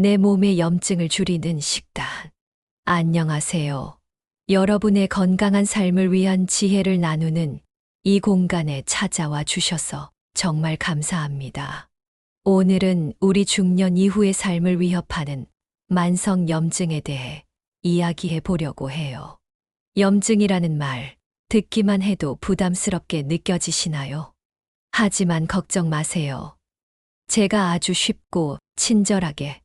내 몸의 염증을 줄이는 식단. 안녕하세요. 여러분의 건강한 삶을 위한 지혜를 나누는 이 공간에 찾아와 주셔서 정말 감사합니다. 오늘은 우리 중년 이후의 삶을 위협하는 만성 염증에 대해 이야기해 보려고 해요. 염증이라는 말, 듣기만 해도 부담스럽게 느껴지시나요? 하지만 걱정 마세요. 제가 아주 쉽고 친절하게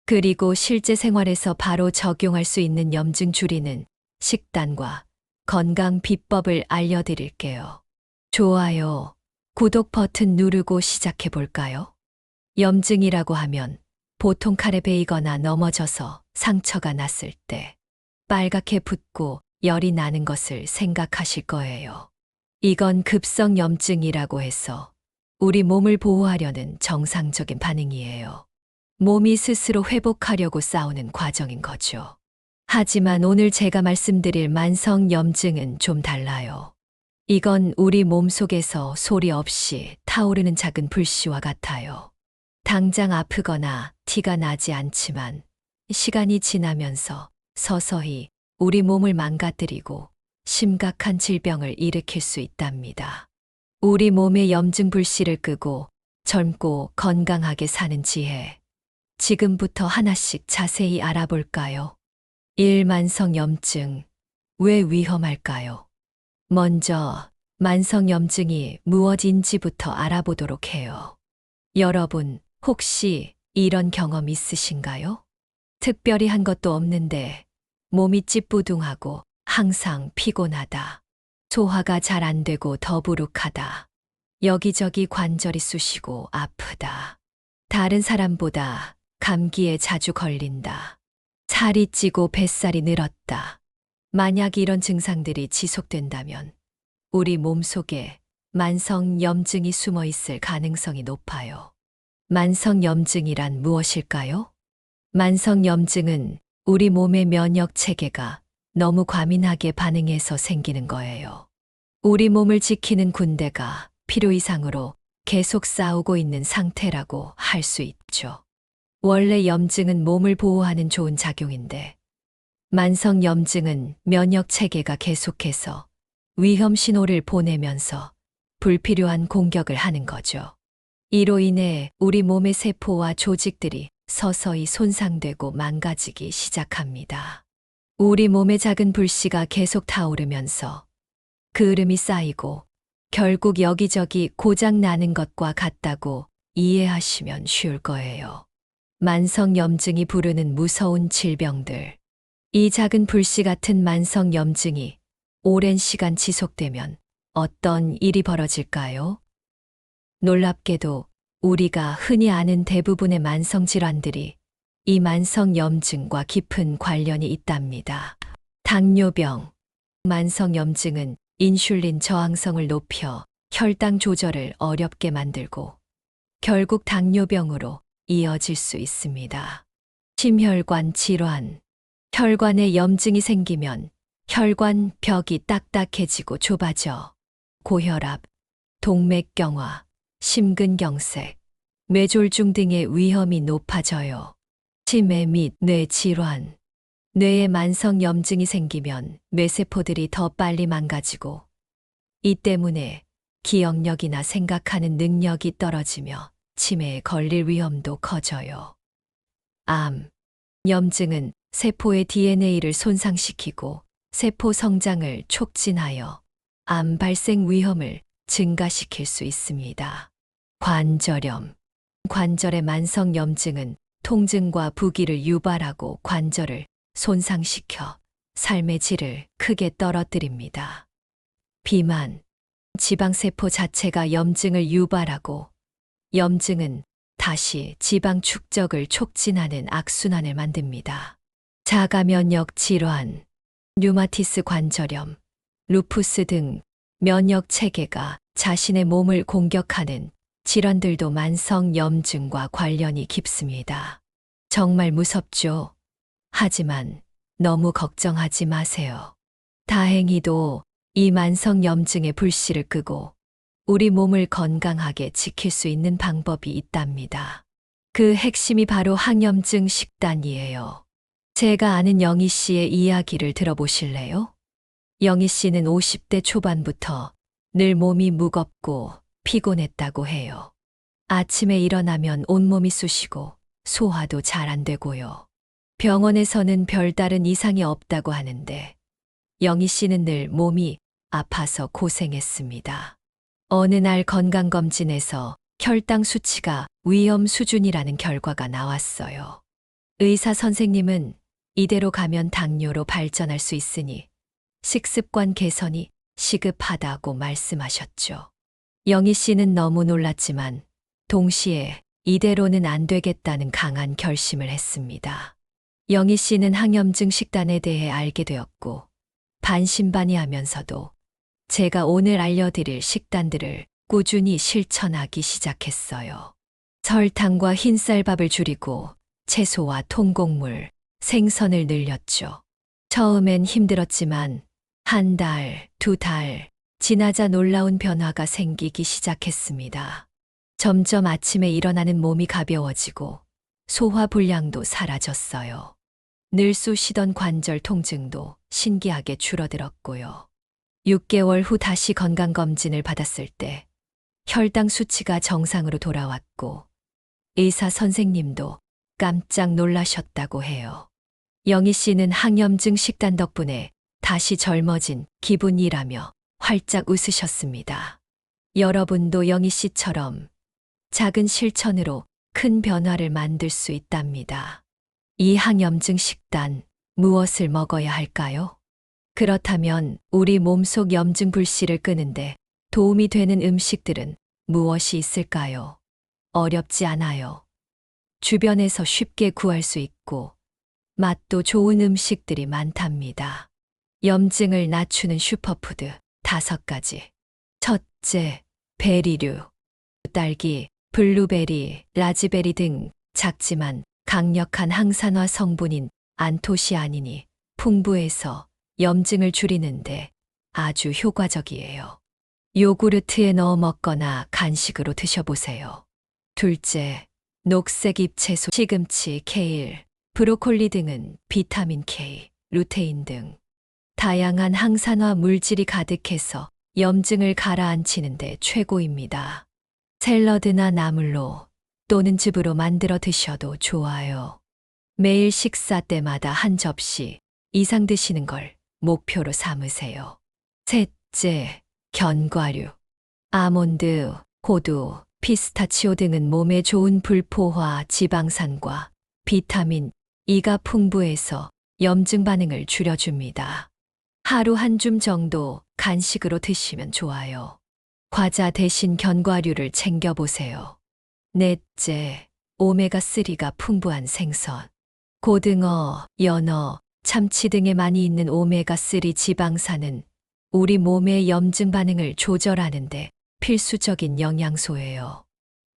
그리고 실제 생활에서 바로 적용할 수 있는 염증 줄이는 식단과 건강 비법을 알려드릴게요. 좋아요, 구독 버튼 누르고 시작해 볼까요? 염증이라고 하면 보통 칼에 베이거나 넘어져서 상처가 났을 때 빨갛게 붓고 열이 나는 것을 생각하실 거예요. 이건 급성 염증이라고 해서 우리 몸을 보호하려는 정상적인 반응이에요. 몸이 스스로 회복하려고 싸우는 과정인 거죠. 하지만 오늘 제가 말씀드릴 만성 염증은 좀 달라요. 이건 우리 몸 속에서 소리 없이 타오르는 작은 불씨와 같아요. 당장 아프거나 티가 나지 않지만 시간이 지나면서 서서히 우리 몸을 망가뜨리고 심각한 질병을 일으킬 수 있답니다. 우리 몸의 염증 불씨를 끄고 젊고 건강하게 사는 지혜. 지금부터 하나씩 자세히 알아볼까요? 1. 만성 염증. 왜 위험할까요? 먼저 만성 염증이 무엇인지부터 알아보도록 해요. 여러분, 혹시 이런 경험 있으신가요? 특별히 한 것도 없는데 몸이 찌뿌둥하고 항상 피곤하다. 소화가 잘 안 되고 더부룩하다. 여기저기 관절이 쑤시고 아프다. 다른 사람보다 감기에 자주 걸린다. 살이 찌고 뱃살이 늘었다. 만약 이런 증상들이 지속된다면 우리 몸속에 만성 염증이 숨어 있을 가능성이 높아요. 만성 염증이란 무엇일까요? 만성 염증은 우리 몸의 면역 체계가 너무 과민하게 반응해서 생기는 거예요. 우리 몸을 지키는 군대가 필요 이상으로 계속 싸우고 있는 상태라고 할 수 있죠. 원래 염증은 몸을 보호하는 좋은 작용인데, 만성 염증은 면역 체계가 계속해서 위험 신호를 보내면서 불필요한 공격을 하는 거죠. 이로 인해 우리 몸의 세포와 조직들이 서서히 손상되고 망가지기 시작합니다. 우리 몸의 작은 불씨가 계속 타오르면서 그을음이 쌓이고 결국 여기저기 고장 나는 것과 같다고 이해하시면 쉬울 거예요. 만성 염증이 부르는 무서운 질병들. 이 작은 불씨 같은 만성 염증이 오랜 시간 지속되면 어떤 일이 벌어질까요? 놀랍게도 우리가 흔히 아는 대부분의 만성 질환들이 이 만성 염증과 깊은 관련이 있답니다. 당뇨병. 만성 염증은 인슐린 저항성을 높여 혈당 조절을 어렵게 만들고 결국 당뇨병으로 이어질 수 있습니다. 심혈관 질환. 혈관에 염증이 생기면 혈관 벽이 딱딱해지고 좁아져 고혈압, 동맥경화, 심근경색, 뇌졸중 등의 위험이 높아져요. 치매 및 뇌질환. 뇌에 만성 염증이 생기면 뇌세포들이 더 빨리 망가지고 이 때문에 기억력이나 생각하는 능력이 떨어지며 치매에 걸릴 위험도 커져요. 암. 염증은 세포의 DNA를 손상시키고 세포 성장을 촉진하여 암 발생 위험을 증가시킬 수 있습니다. 관절염. 관절의 만성 염증은 통증과 부기를 유발하고 관절을 손상시켜 삶의 질을 크게 떨어뜨립니다. 비만. 지방세포 자체가 염증을 유발하고 염증은 다시 지방 축적을 촉진하는 악순환을 만듭니다. 자가면역 질환, 류마티스 관절염, 루푸스 등 면역 체계가 자신의 몸을 공격하는 질환들도 만성 염증과 관련이 깊습니다. 정말 무섭죠? 하지만 너무 걱정하지 마세요. 다행히도 이 만성 염증의 불씨를 끄고 우리 몸을 건강하게 지킬 수 있는 방법이 있답니다. 그 핵심이 바로 항염증 식단이에요. 제가 아는 영희 씨의 이야기를 들어보실래요? 영희 씨는 50대 초반부터 늘 몸이 무겁고 피곤했다고 해요. 아침에 일어나면 온몸이 쑤시고 소화도 잘 안 되고요. 병원에서는 별다른 이상이 없다고 하는데 영희 씨는 늘 몸이 아파서 고생했습니다. 어느 날 건강검진에서 혈당 수치가 위험 수준이라는 결과가 나왔어요. 의사 선생님은 이대로 가면 당뇨로 발전할 수 있으니 식습관 개선이 시급하다고 말씀하셨죠. 영희 씨는 너무 놀랐지만 동시에 이대로는 안 되겠다는 강한 결심을 했습니다. 영희 씨는 항염증 식단에 대해 알게 되었고 반신반의하면서도 제가 오늘 알려드릴 식단들을 꾸준히 실천하기 시작했어요. 설탕과 흰쌀밥을 줄이고 채소와 통곡물, 생선을 늘렸죠. 처음엔 힘들었지만 한 달, 두 달 지나자 놀라운 변화가 생기기 시작했습니다. 점점 아침에 일어나는 몸이 가벼워지고 소화 불량도 사라졌어요. 늘 쑤시던 관절 통증도 신기하게 줄어들었고요. 6개월 후 다시 건강검진을 받았을 때 혈당 수치가 정상으로 돌아왔고 의사 선생님도 깜짝 놀라셨다고 해요. 영희 씨는 항염증 식단 덕분에 다시 젊어진 기분이라며 활짝 웃으셨습니다. 여러분도 영희 씨처럼 작은 실천으로 큰 변화를 만들 수 있답니다. 이 항염증 식단, 무엇을 먹어야 할까요? 그렇다면 우리 몸속 염증 불씨를 끄는데 도움이 되는 음식들은 무엇이 있을까요? 어렵지 않아요. 주변에서 쉽게 구할 수 있고 맛도 좋은 음식들이 많답니다. 염증을 낮추는 슈퍼푸드 5가지. 첫째, 베리류. 딸기, 블루베리, 라즈베리 등 작지만 강력한 항산화 성분인 안토시아닌이 풍부해서 염증을 줄이는데 아주 효과적이에요. 요구르트에 넣어 먹거나 간식으로 드셔보세요. 둘째, 녹색 잎채소, 시금치, 케일, 브로콜리 등은 비타민 K, 루테인 등 다양한 항산화 물질이 가득해서 염증을 가라앉히는 데 최고입니다. 샐러드나 나물로 또는 즙으로 만들어 드셔도 좋아요. 매일 식사 때마다 한 접시 이상 드시는 걸 목표로 삼으세요. 셋째, 견과류. 아몬드, 호두, 피스타치오 등은 몸에 좋은 불포화 지방산과 비타민 E가 풍부해서 염증 반응을 줄여줍니다. 하루 한 줌 정도 간식으로 드시면 좋아요. 과자 대신 견과류를 챙겨보세요. 넷째, 오메가3가 풍부한 생선. 고등어, 연어, 참치 등에 많이 있는 오메가3 지방산은 우리 몸의 염증 반응을 조절하는데 필수적인 영양소예요.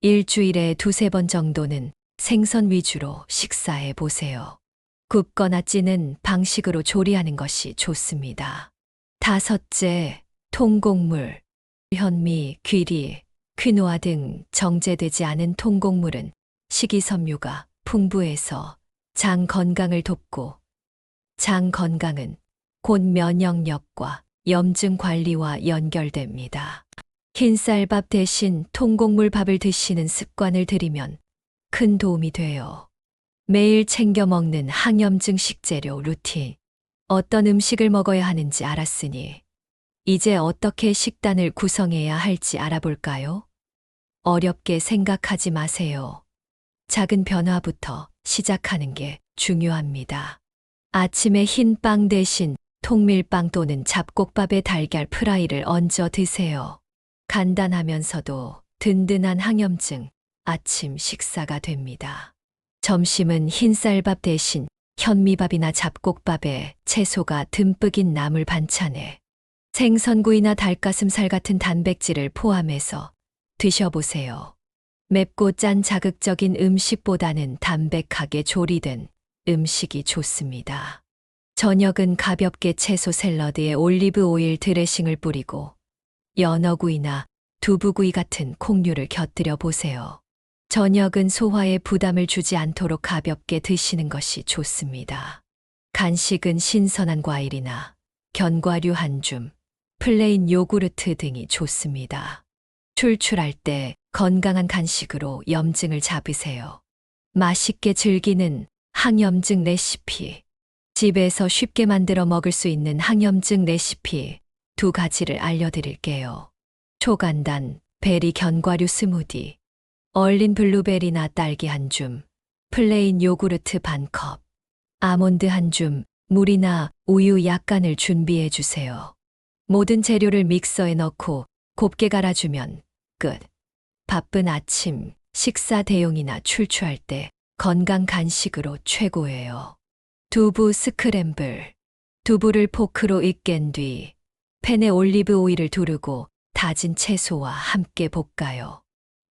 일주일에 2~3번 정도는 생선 위주로 식사해 보세요. 굽거나 찌는 방식으로 조리하는 것이 좋습니다. 다섯째, 통곡물. 현미, 귀리, 퀴노아 등 정제되지 않은 통곡물은 식이섬유가 풍부해서 장 건강을 돕고 장 건강은 곧 면역력과 염증 관리와 연결됩니다. 흰쌀밥 대신 통곡물 밥을 드시는 습관을 들이면 큰 도움이 돼요. 매일 챙겨 먹는 항염증 식재료 루틴. 어떤 음식을 먹어야 하는지 알았으니 이제 어떻게 식단을 구성해야 할지 알아볼까요? 어렵게 생각하지 마세요. 작은 변화부터 시작하는 게 중요합니다. 아침에 흰 빵 대신 통밀빵 또는 잡곡밥에 달걀 프라이를 얹어 드세요. 간단하면서도 든든한 항염증 아침 식사가 됩니다. 점심은 흰쌀밥 대신 현미밥이나 잡곡밥에 채소가 듬뿍인 나물 반찬에 생선구이나 닭가슴살 같은 단백질을 포함해서 드셔보세요. 맵고 짠 자극적인 음식보다는 담백하게 조리된 음식이 좋습니다. 저녁은 가볍게 채소 샐러드에 올리브 오일 드레싱을 뿌리고 연어구이나 두부구이 같은 콩류를 곁들여 보세요. 저녁은 소화에 부담을 주지 않도록 가볍게 드시는 것이 좋습니다. 간식은 신선한 과일이나 견과류 한 줌, 플레인 요구르트 등이 좋습니다. 출출할 때 건강한 간식으로 염증을 잡으세요. 맛있게 즐기는 항염증 레시피. 집에서 쉽게 만들어 먹을 수 있는 항염증 레시피 2가지를 알려드릴게요. 초간단 베리 견과류 스무디, 얼린 블루베리나 딸기 한 줌, 플레인 요구르트 반 컵, 아몬드 한 줌, 물이나 우유 약간을 준비해 주세요. 모든 재료를 믹서에 넣고 곱게 갈아주면 끝. 바쁜 아침, 식사 대용이나 출출할 때 건강 간식으로 최고예요. 두부 스크램블. 두부를 포크로 익힌 뒤 팬에 올리브 오일을 두르고 다진 채소와 함께 볶아요.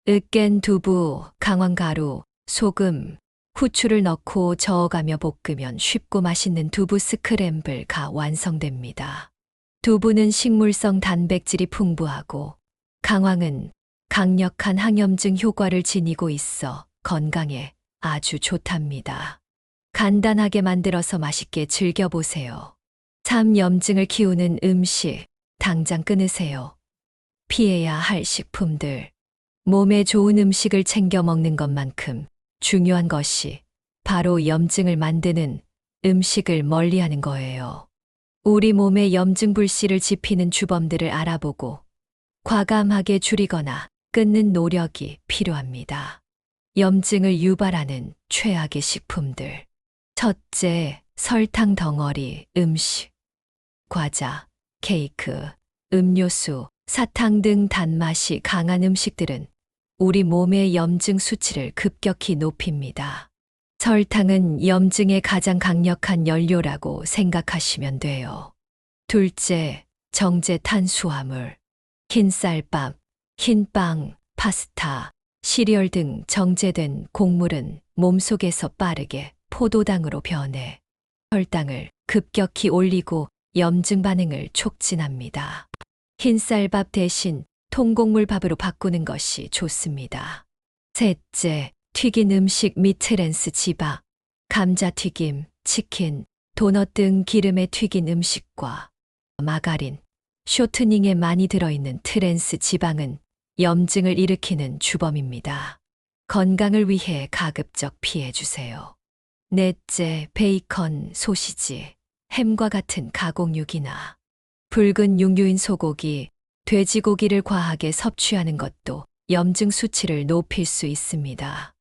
으깬 두부, 강황가루, 소금, 후추를 넣고 저어가며 볶으면 쉽고 맛있는 두부 스크램블가 완성됩니다. 두부는 식물성 단백질이 풍부하고 강황은 강력한 항염증 효과를 지니고 있어 건강에 아주 좋답니다. 간단하게 만들어서 맛있게 즐겨보세요. 잠염증을 키우는 음식, 당장 끊으세요. 피해야 할 식품들. 몸에 좋은 음식을 챙겨 먹는 것만큼 중요한 것이 바로 염증을 만드는 음식을 멀리하는 거예요. 우리 몸에 염증 불씨를 지피는 주범들을 알아보고 과감하게 줄이거나 끊는 노력이 필요합니다. 염증을 유발하는 최악의 식품들. 첫째, 설탕 덩어리 음식. 과자, 케이크, 음료수, 사탕 등 단맛이 강한 음식들은 우리 몸의 염증 수치를 급격히 높입니다. 설탕은 염증의 가장 강력한 연료라고 생각하시면 돼요. 둘째, 정제 탄수화물. 흰쌀밥, 흰빵, 파스타, 시리얼 등 정제된 곡물은 몸속에서 빠르게 포도당으로 변해 혈당을 급격히 올리고 염증 반응을 촉진합니다. 흰쌀밥 대신 통곡물 밥으로 바꾸는 것이 좋습니다. 셋째, 튀긴 음식 및 트랜스 지방. 감자튀김, 치킨, 도넛 등 기름에 튀긴 음식과 마가린, 쇼트닝에 많이 들어있는 트랜스 지방은 염증을 일으키는 주범입니다. 건강을 위해 가급적 피해주세요. 넷째, 베이컨, 소시지, 햄과 같은 가공육이나 붉은 육류인 소고기, 돼지고기를 과하게 섭취하는 것도 염증 수치를 높일 수 있습니다.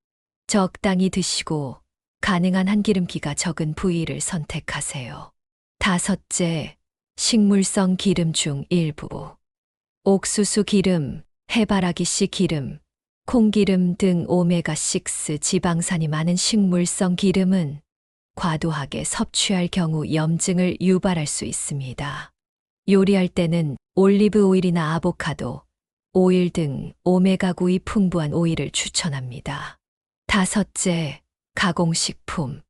적당히 드시고 가능한 한 기름기가 적은 부위를 선택하세요. 다섯째, 식물성 기름 중 일부. 옥수수 기름, 해바라기씨 기름, 콩기름 등 오메가6 지방산이 많은 식물성 기름은 과도하게 섭취할 경우 염증을 유발할 수 있습니다. 요리할 때는 올리브 오일이나 아보카도, 오일 등 오메가9이 풍부한 오일을 추천합니다. 다섯째, 가공식품.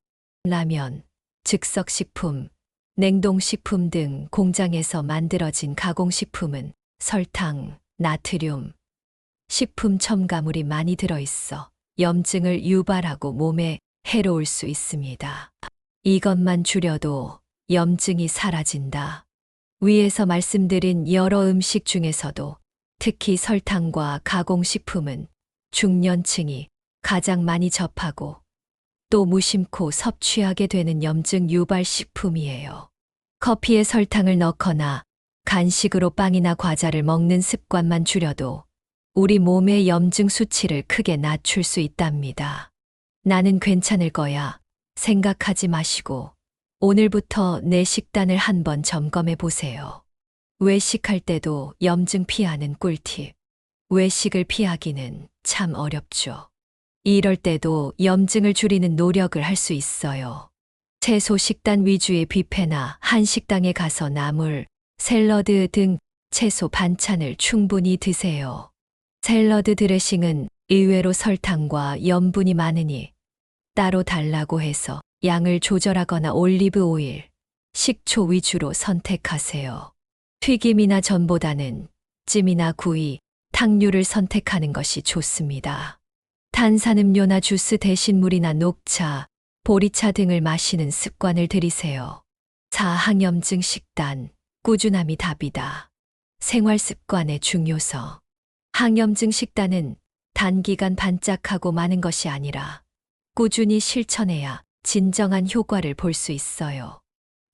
라면, 즉석식품, 냉동식품 등 공장에서 만들어진 가공식품은 설탕, 나트륨, 식품 첨가물이 많이 들어있어 염증을 유발하고 몸에 해로울 수 있습니다. 이것만 줄여도 염증이 사라진다. 위에서 말씀드린 여러 음식 중에서도 특히 설탕과 가공식품은 중년층이 가장 많이 접하고 또 무심코 섭취하게 되는 염증 유발 식품이에요. 커피에 설탕을 넣거나 간식으로 빵이나 과자를 먹는 습관만 줄여도 우리 몸의 염증 수치를 크게 낮출 수 있답니다. 나는 괜찮을 거야 생각하지 마시고 오늘부터 내 식단을 한번 점검해 보세요. 외식할 때도 염증 피하는 꿀팁. 외식을 피하기는 참 어렵죠. 이럴 때도 염증을 줄이는 노력을 할 수 있어요. 채소 식단 위주의 뷔페나 한식당에 가서 나물, 샐러드 등 채소 반찬을 충분히 드세요. 샐러드 드레싱은 의외로 설탕과 염분이 많으니 따로 달라고 해서 양을 조절하거나 올리브 오일, 식초 위주로 선택하세요. 튀김이나 전보다는 찜이나 구이, 탕류를 선택하는 것이 좋습니다. 탄산음료나 주스 대신 물이나 녹차, 보리차 등을 마시는 습관을 들이세요. 4. 항염증 식단, 꾸준함이 답이다. 생활 습관의 중요성. 항염증 식단은 단기간 반짝하고 마는 것이 아니라 꾸준히 실천해야 진정한 효과를 볼 수 있어요.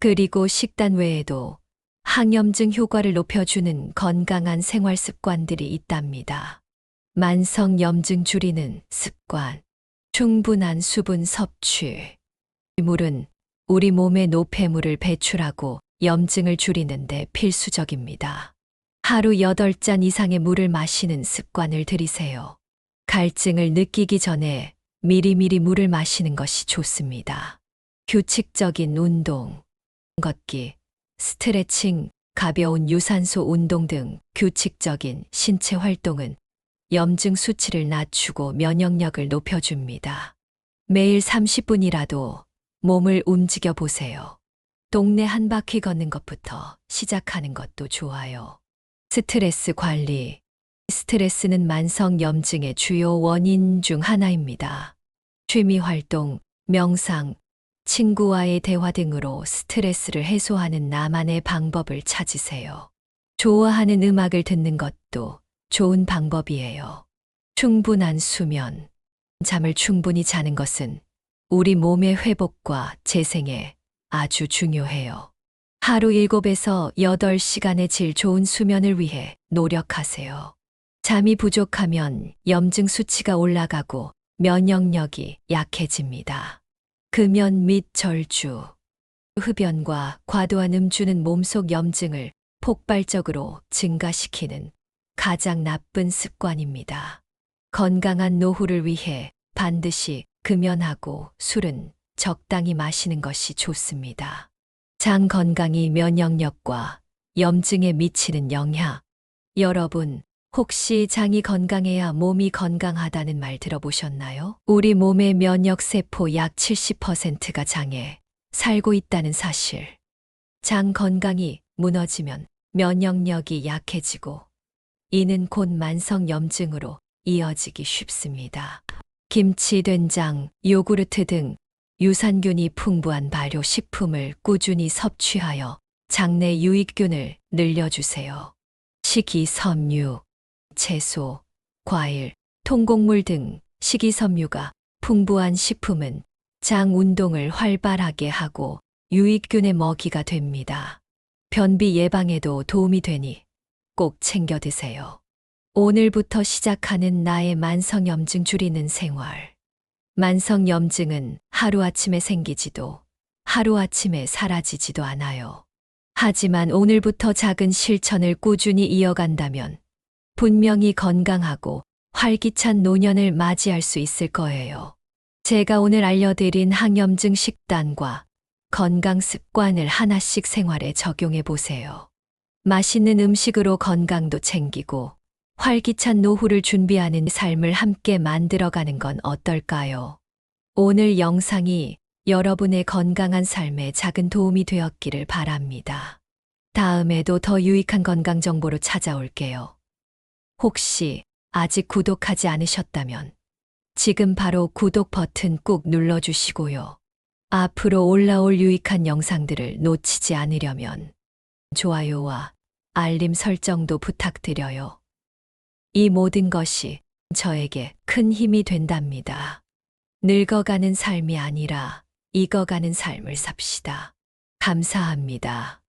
그리고 식단 외에도 항염증 효과를 높여주는 건강한 생활 습관들이 있답니다. 만성 염증 줄이는 습관. 충분한 수분 섭취. 물은 우리 몸에 노폐물을 배출하고 염증을 줄이는 데 필수적입니다. 하루 8잔 이상의 물을 마시는 습관을 들이세요. 갈증을 느끼기 전에 미리미리 물을 마시는 것이 좋습니다. 규칙적인 운동, 걷기, 스트레칭, 가벼운 유산소 운동 등 규칙적인 신체 활동은 염증 수치를 낮추고 면역력을 높여줍니다. 매일 30분이라도 몸을 움직여 보세요. 동네 한 바퀴 걷는 것부터 시작하는 것도 좋아요. 스트레스 관리. 스트레스는 만성 염증의 주요 원인 중 하나입니다. 취미 활동, 명상, 친구와의 대화 등으로 스트레스를 해소하는 나만의 방법을 찾으세요. 좋아하는 음악을 듣는 것도 좋은 방법이에요. 충분한 수면. 잠을 충분히 자는 것은 우리 몸의 회복과 재생에 아주 중요해요. 하루 7에서 8시간의 질 좋은 수면을 위해 노력하세요. 잠이 부족하면 염증 수치가 올라가고 면역력이 약해집니다. 금연 및 절주. 흡연과 과도한 음주는 몸속 염증을 폭발적으로 증가시키는 가장 나쁜 습관입니다. 건강한 노후를 위해 반드시 금연하고 술은 적당히 마시는 것이 좋습니다. 장 건강이 면역력과 염증에 미치는 영향. 여러분, 혹시 장이 건강해야 몸이 건강하다는 말 들어보셨나요? 우리 몸의 면역세포 약 70%가 장에 살고 있다는 사실. 장 건강이 무너지면 면역력이 약해지고 이는 곧 만성 염증으로 이어지기 쉽습니다. 김치, 된장, 요구르트 등 유산균이 풍부한 발효 식품을 꾸준히 섭취하여 장내 유익균을 늘려주세요. 식이섬유, 채소, 과일, 통곡물 등 식이섬유가 풍부한 식품은 장 운동을 활발하게 하고 유익균의 먹이가 됩니다. 변비 예방에도 도움이 되니 꼭 챙겨 드세요. 오늘부터 시작하는 나의 만성염증 줄이는 생활. 만성염증은 하루아침에 생기지도 하루아침에 사라지지도 않아요. 하지만 오늘부터 작은 실천을 꾸준히 이어간다면 분명히 건강하고 활기찬 노년을 맞이할 수 있을 거예요. 제가 오늘 알려드린 항염증 식단과 건강 습관을 하나씩 생활에 적용해 보세요. 맛있는 음식으로 건강도 챙기고 활기찬 노후를 준비하는 삶을 함께 만들어가는 건 어떨까요? 오늘 영상이 여러분의 건강한 삶에 작은 도움이 되었기를 바랍니다. 다음에도 더 유익한 건강 정보로 찾아올게요. 혹시 아직 구독하지 않으셨다면 지금 바로 구독 버튼 꾹 눌러주시고요. 앞으로 올라올 유익한 영상들을 놓치지 않으려면 좋아요와 알림 설정도 부탁드려요. 이 모든 것이 저에게 큰 힘이 된답니다. 늙어가는 삶이 아니라 익어가는 삶을 삽시다. 감사합니다.